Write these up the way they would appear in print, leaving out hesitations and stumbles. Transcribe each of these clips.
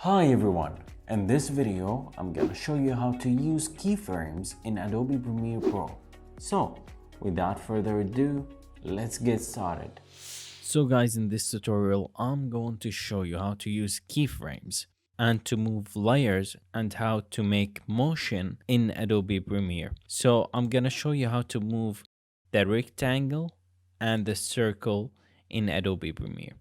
Hi everyone, in this video I'm gonna show you how to use keyframes in Adobe Premiere Pro. So without further ado, let's get started. So guys, in this tutorial I'm going to show you how to use keyframes and to move layers and how to make motion in Adobe Premiere. So I'm gonna show you how to move the rectangle and the circle in Adobe Premiere.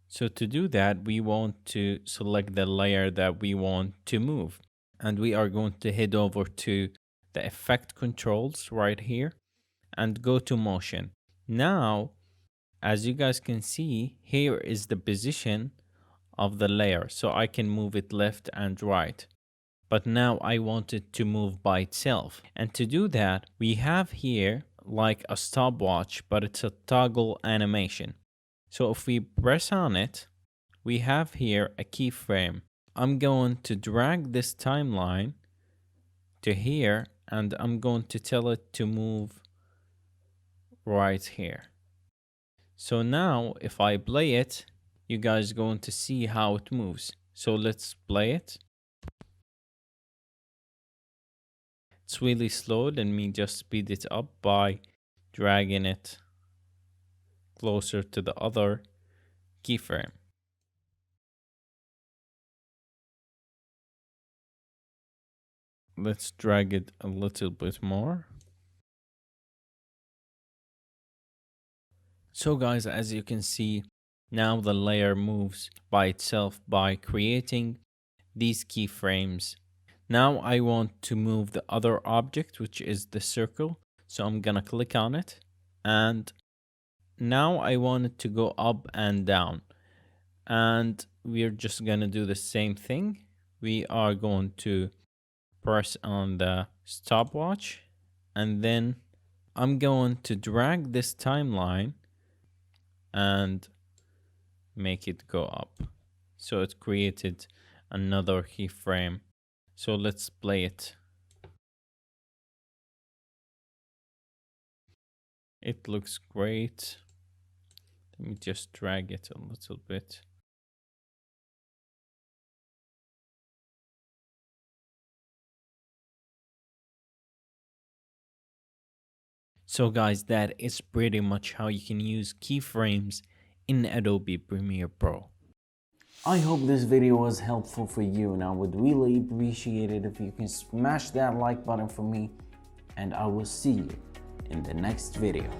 So to do that, we want to select the layer that we want to move. And we are going to head over to the effect controls right here and go to motion. Now, as you guys can see, here is the position of the layer. So I can move it left and right. But now I want it to move by itself. And to do that, we have here like a stopwatch, but it's a toggle animation. So if we press on it, we have here a keyframe. I'm going to drag this timeline to here and I'm going to tell it to move right here. So now if I play it, you guys are going to see how it moves. So let's play it. It's really slow. Let me just speed it up by dragging it closer to the other keyframe. Let's drag it a little bit more. So guys, as you can see, now the layer moves by itself by creating these keyframes. Now I want to move the other object, which is the circle. So I'm gonna click on it. And now I want it to go up and down. And we're just gonna do the same thing. We are going to press on the stopwatch. And then I'm going to drag this timeline and make it go up. So it created another keyframe. So let's play it. It looks great. Let me just drag it a little bit. So guys, that is pretty much how you can use keyframes in Adobe Premiere Pro. I hope this video was helpful for you, and I would really appreciate it if you can smash that like button for me, and I will see you in the next video.